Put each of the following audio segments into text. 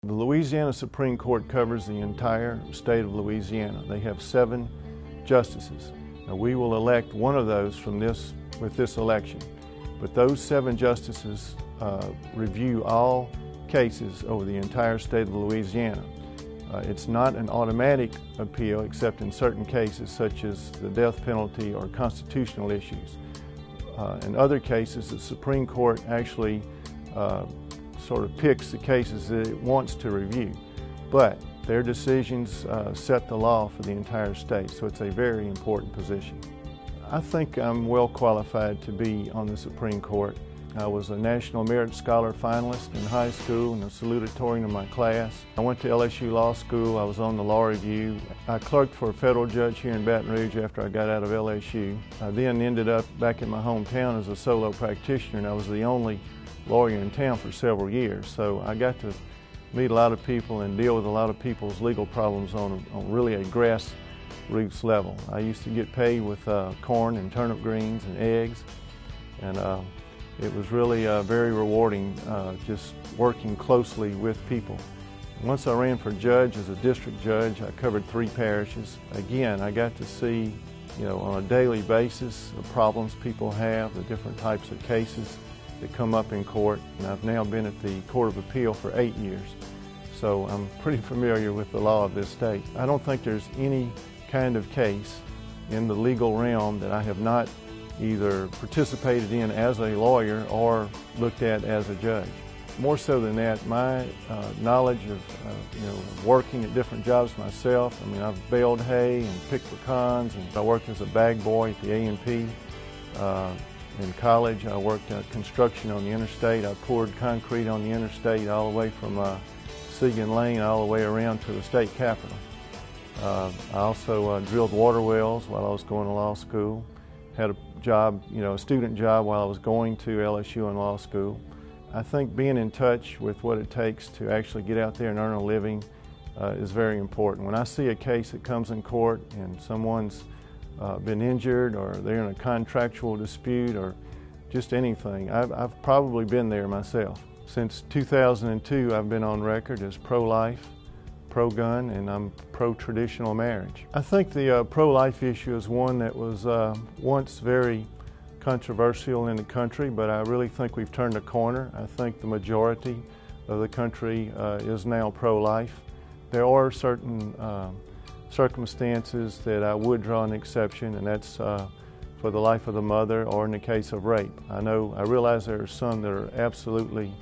The Louisiana Supreme Court covers the entire state of Louisiana. They have 7 justices. Now, we will elect one of those with this election, but those 7 justices review all cases over the entire state of Louisiana. It's not an automatic appeal except in certain cases such as the death penalty or constitutional issues. In other cases, the Supreme Court actually sort of picks the cases that it wants to review, but their decisions set the law for the entire state, so it's a very important position. I think I'm well qualified to be on the Supreme Court. I was a National Merit Scholar finalist in high school and a salutatorian in my class. I went to LSU Law School. I was on the Law Review. I clerked for a federal judge here in Baton Rouge after I got out of LSU. I then ended up back in my hometown as a solo practitioner, and I was the only lawyer in town for several years. So I got to meet a lot of people and deal with a lot of people's legal problems on really a grassroots level. I used to get paid with corn and turnip greens and eggs, and it was really very rewarding just working closely with people. Once I ran for judge as a district judge, I covered 3 parishes. Again, I got to see, on a daily basis the problems people have, the different types of cases that come up in court, and I've now been at the Court of Appeal for 8 years. So I'm pretty familiar with the law of this state. I don't think there's any kind of case in the legal realm that I have not either participated in as a lawyer or looked at as a judge. More so than that, my knowledge of working at different jobs myself. I mean, I've baled hay and picked pecans, and I worked as a bag boy at the A&P. In college, I worked construction on the interstate. I poured concrete on the interstate all the way from Segan Lane all the way around to the state capitol. I also drilled water wells while I was going to law school. Had a job, a student job while I was going to LSU and law school. I think being in touch with what it takes to actually get out there and earn a living is very important. When I see a case that comes in court and someone's been injured or they're in a contractual dispute or just anything, I've probably been there myself. Since 2002, I've been on record as pro-life, pro-gun, and I'm pro-traditional marriage. I think the pro-life issue is one that was once very controversial in the country, but I really think we've turned a corner. I think the majority of the country is now pro-life. There are certain circumstances that I would draw an exception, and that's for the life of the mother or in the case of rape. I realize there are some that are absolutely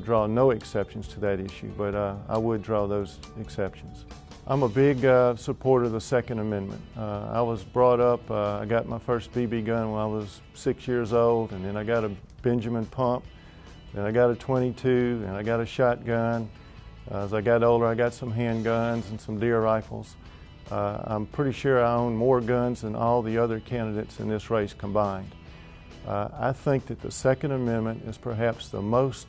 draw no exceptions to that issue, but I would draw those exceptions. I'm a big supporter of the Second Amendment. I was brought up, I got my first BB gun when I was 6 years old, and then I got a Benjamin pump, then I got a .22, and I got a shotgun. As I got older, I got some handguns and some deer rifles. I'm pretty sure I own more guns than all the other candidates in this race combined. I think that the Second Amendment is perhaps the most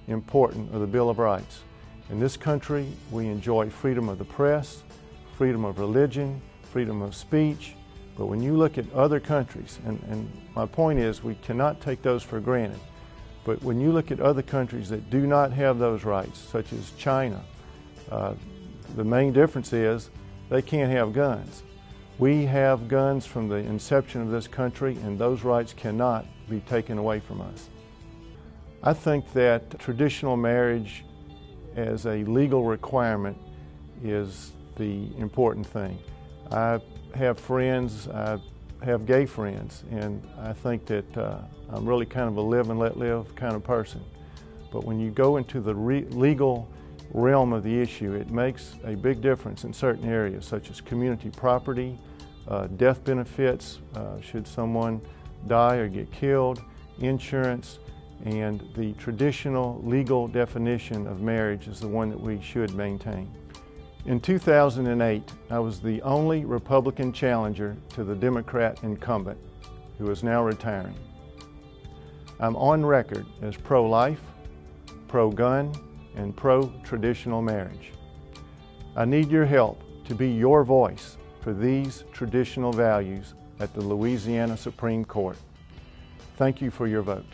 important of the Bill of Rights. In this country, we enjoy freedom of the press, freedom of religion, freedom of speech, but when you look at other countries, and my point is we cannot take those for granted, but when you look at other countries that do not have those rights, such as China, the main difference is they can't have guns. We have guns from the inception of this country, and those rights cannot be taken away from us. I think that traditional marriage as a legal requirement is the important thing. I have friends, I have gay friends, and I think that I'm really kind of a live and let live kind of person. But when you go into the legal realm of the issue, it makes a big difference in certain areas such as community property, death benefits should someone die or get killed, insurance, and the traditional legal definition of marriage is the one that we should maintain. In 2008, I was the only Republican challenger to the Democrat incumbent, who is now retiring. I'm on record as pro-life, pro-gun, and pro-traditional marriage. I need your help to be your voice for these traditional values at the Louisiana Supreme Court. Thank you for your vote.